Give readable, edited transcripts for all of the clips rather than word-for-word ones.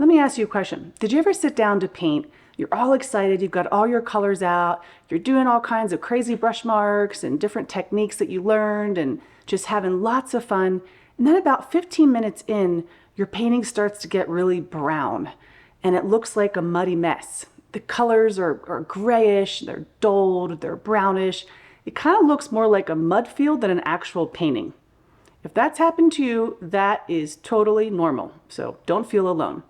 Let me ask you a question. Did you ever sit down to paint? You're all excited, you've got all your colors out, you're doing all kinds of crazy brush marks and different techniques that you learned and just having lots of fun. And then about 15 minutes in, your painting starts to get really brown and it looks like a muddy mess. The colors are grayish, they're dulled, they're brownish. It kind of looks more like a mud field than an actual painting. If that's happened to you, that is totally normal, so don't feel alone.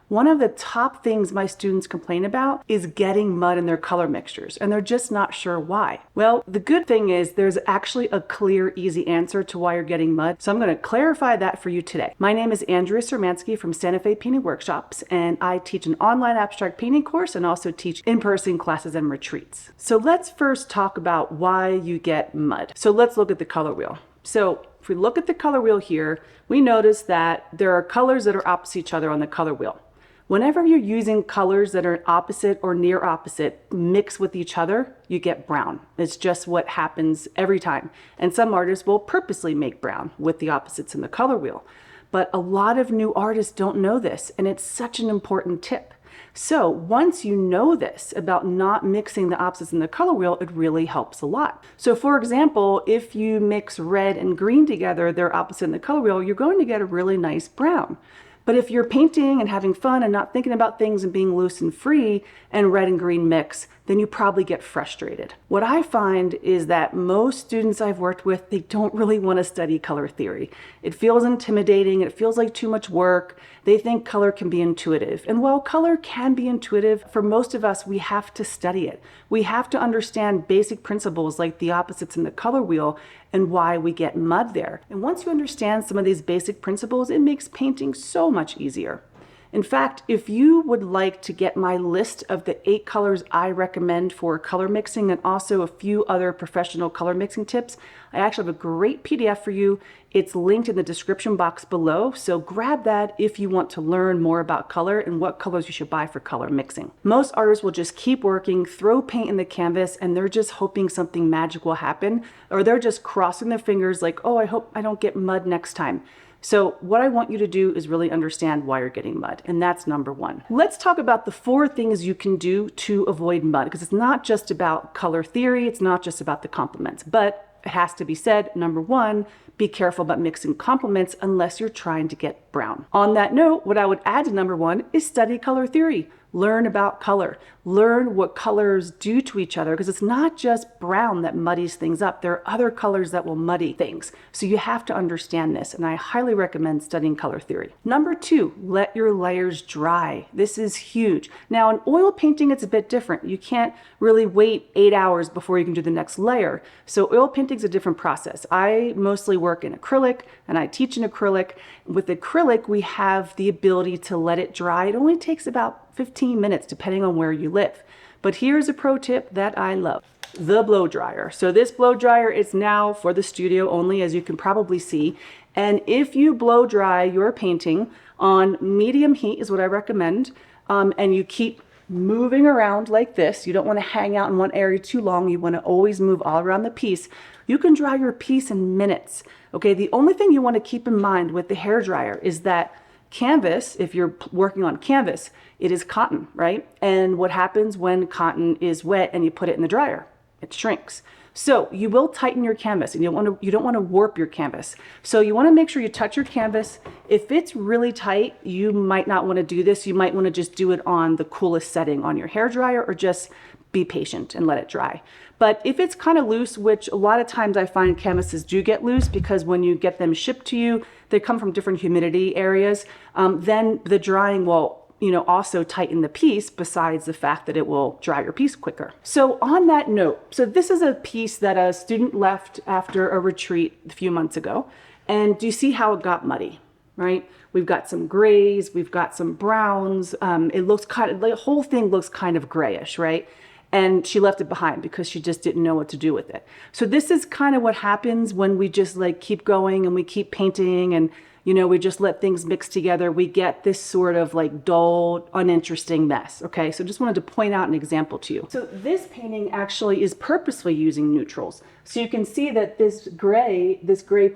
One of the top things my students complain about is getting mud in their color mixtures, and they're just not sure why. Well, the good thing is there's actually a clear, easy answer to why you're getting mud, so I'm going to clarify that for you today. My name is Andrea Sermansky from Santa Fe Painting Workshops, and I teach an online abstract painting course and also teach in-person classes and retreats. So let's first talk about why you get mud. So let's look at the color wheel. So if we look at the color wheel here, we notice that there are colors that are opposite each other on the color wheel. Whenever you're using colors that are opposite or near opposite mix with each other, you get brown. It's just what happens every time. And some artists will purposely make brown with the opposites in the color wheel. But a lot of new artists don't know this, and it's such an important tip. So once you know this about not mixing the opposites in the color wheel, it really helps a lot. So for example, if you mix red and green together, they're opposite in the color wheel, you're going to get a really nice brown. But if you're painting and having fun and not thinking about things and being loose and free and red and green mix, then you probably get frustrated. What I find is that most students I've worked with, they don't really want to study color theory. It feels intimidating, it feels like too much work. They think color can be intuitive. And while color can be intuitive, for most of us, we have to study it. We have to understand basic principles like the opposites in the color wheel and why we get mud there. And once you understand some of these basic principles, it makes painting so much easier. In fact, if you would like to get my list of the 8 colors I recommend for color mixing and also a few other professional color mixing tips, I actually have a great PDF for you. It's linked in the description box below, so grab that if you want to learn more about color and what colors you should buy for color mixing. Most artists will just keep working, throw paint in the canvas, and they're just hoping something magic will happen, or they're just crossing their fingers like, oh, I hope I don't get mud next time. So what I want you to do is really understand why you're getting mud, and that's number 1. Let's talk about the 4 things you can do to avoid mud, because it's not just about color theory, it's not just about the complements, but it has to be said, number 1, be careful about mixing complements unless you're trying to get brown. On that note, what I would add to number 1 is study color theory. Learn about color. Learn what colors do to each other, because it's not just brown that muddies things up. There are other colors that will muddy things. So you have to understand this, and I highly recommend studying color theory. Number 2, let your layers dry. This is huge. Now in oil painting, it's a bit different. You can't really wait 8 hours before you can do the next layer. So oil painting is a different process. I mostly work in acrylic, and I teach in acrylic. With acrylic, we have the ability to let it dry. It only takes about 15 minutes depending on where you live. But here's a pro tip that I love. The blow dryer. So this blow dryer is now for the studio only, as you can probably see. And if you blow dry your painting on medium heat is what I recommend, and you keep moving around like this, you don't want to hang out in one area too long, you want to always move all around the piece, you can dry your piece in minutes. Okay, the only thing you want to keep in mind with the hair dryer is that canvas, if you're working on canvas, it is cotton, right? And what happens when cotton is wet and you put it in the dryer? It shrinks. So you will tighten your canvas, and you don't want to warp your canvas. So you want to make sure you touch your canvas. If it's really tight, you might not want to do this. You might want to just do it on the coolest setting on your hair dryer, or just be patient and let it dry. But if it's kind of loose, which a lot of times I find canvases do get loose because when you get them shipped to you, they come from different humidity areas, then the drying will also tighten the piece, besides the fact that it will dry your piece quicker. So on that note, so this is a piece that a student left after a retreat a few months ago. And do you see how it got muddy, right? We've got some grays, we've got some browns. It looks kind of, the whole thing looks kind of grayish, right? And she left it behind because she just didn't know what to do with it. So this is kind of what happens when we just like keep going and we keep painting and we just let things mix together. We get this sort of like dull, uninteresting mess. Okay, so just wanted to point out an example to you. So this painting actually is purposely using neutrals. So you can see that this gray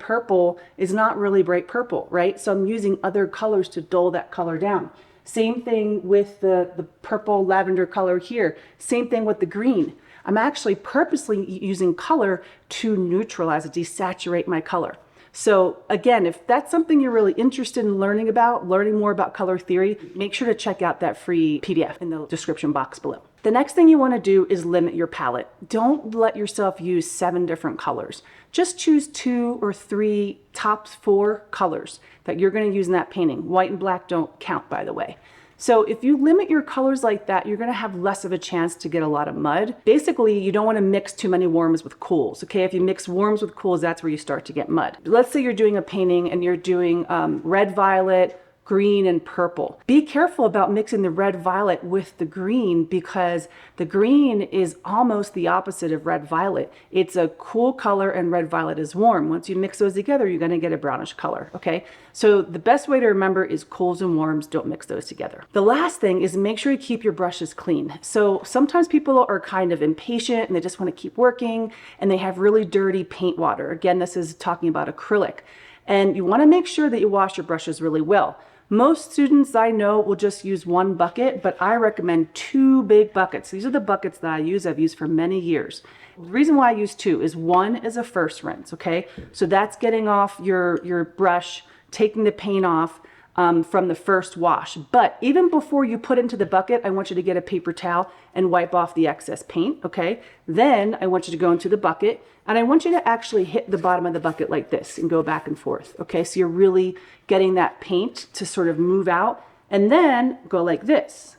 purple is not really bright purple, right? So I'm using other colors to dull that color down. Same thing with the purple lavender color here. Same thing with the green. I'm actually purposely using color to neutralize, desaturate my color. So again, if that's something you're really interested in learning more about color theory, make sure to check out that free PDF in the description box below. The next thing you want to do is limit your palette. Don't let yourself use 7 different colors. Just choose 2 or 3 top 4 colors that you're going to use in that painting. White and black don't count, by the way. So if you limit your colors like that, you're going to have less of a chance to get a lot of mud. Basically, you don't want to mix too many warms with cools. Okay, if you mix warms with cools, that's where you start to get mud. Let's say you're doing a painting and you're doing red, violet, green, and purple. Be careful about mixing the red violet with the green, because the green is almost the opposite of red violet. It's a cool color and red violet is warm. Once you mix those together, you're going to get a brownish color. Okay, so the best way to remember is cools and warms. Don't mix those together. The last thing is make sure you keep your brushes clean. So sometimes people are kind of impatient and they just want to keep working and they have really dirty paint water. Again, this is talking about acrylic. And you want to make sure that you wash your brushes really well. Most students I know will just use 1 bucket, but I recommend 2 big buckets. These are the buckets that I've used for many years. The reason why I use 2 is 1 is a first rinse, okay? So that's getting off your brush, taking the paint off from the first wash. But even before you put it into the bucket, I want you to get a paper towel and wipe off the excess paint, okay? Then I want you to go into the bucket and I want you to actually hit the bottom of the bucket like this and go back and forth, okay? So you're really getting that paint to sort of move out, and then go like this,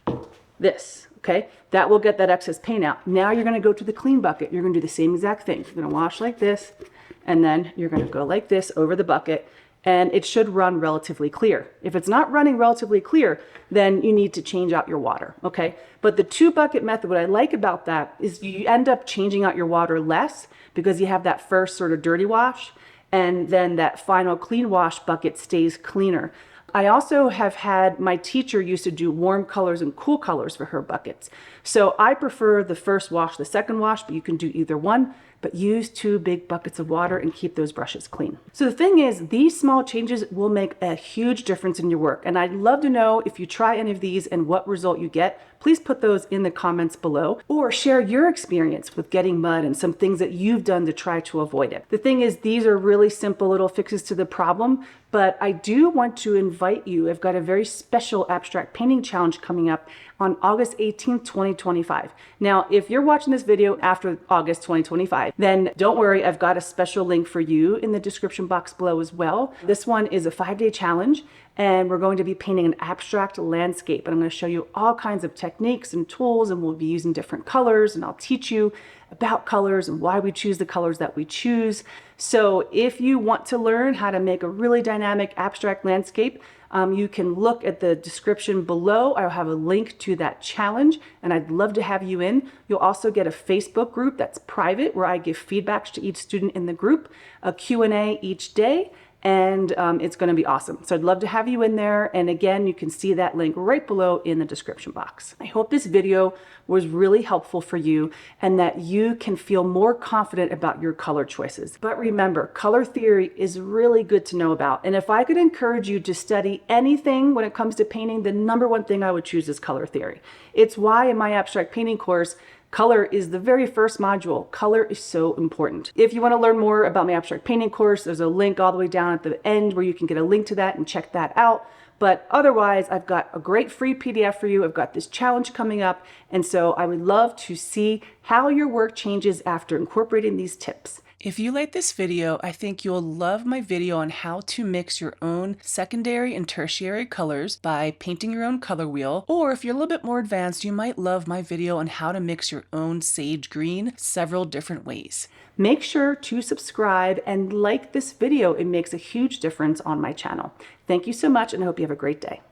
okay? That will get that excess paint out. Now you're gonna go to the clean bucket. You're gonna do the same exact thing. You're gonna wash like this, and then you're gonna go like this over the bucket, and it should run relatively clear. If it's not running relatively clear, then you need to change out your water, okay? But the 2 bucket method, what I like about that is you end up changing out your water less because you have that first sort of dirty wash, and then that final clean wash bucket stays cleaner. I also have had, my teacher used to do warm colors and cool colors for her buckets. So I prefer the first wash, the second wash, but you can do either one. But use 2 big buckets of water and keep those brushes clean. So the thing is, these small changes will make a huge difference in your work. And I'd love to know if you try any of these and what result you get. Please put those in the comments below, or share your experience with getting mud and some things that you've done to try to avoid it. The thing is, these are really simple little fixes to the problem, but I do want to invite you. I've got a very special abstract painting challenge coming up on August 18th, 2025. Now, if you're watching this video after August 2025, then don't worry, I've got a special link for you in the description box below as well. This one is a 5-day challenge, and we're going to be painting an abstract landscape. And I'm going to show you all kinds of techniques and tools, and we'll be using different colors, and I'll teach you about colors and why we choose the colors that we choose. So if you want to learn how to make a really dynamic abstract landscape, you can look at the description below. I'll have a link to that challenge, and I'd love to have you in. You'll also get a Facebook group that's private where I give feedbacks to each student in the group, a Q&A each day, and it's going to be awesome. So I'd love to have you in there. And again, you can see that link right below in the description box. I hope this video was really helpful for you and that you can feel more confident about your color choices. But remember, color theory is really good to know about. And if I could encourage you to study anything when it comes to painting, the #1 thing I would choose is color theory. It's why in my abstract painting course, color is the very first module. Color is so important. If you want to learn more about my abstract painting course, there's a link all the way down at the end where you can get a link to that and check that out. But otherwise, I've got a great free PDF for you. I've got this challenge coming up. And so I would love to see how your work changes after incorporating these tips. If you like this video, I think you'll love my video on how to mix your own secondary and tertiary colors by painting your own color wheel. Or if you're a little bit more advanced, you might love my video on how to mix your own sage green several different ways. Make sure to subscribe and like this video. It makes a huge difference on my channel. Thank you so much, and I hope you have a great day.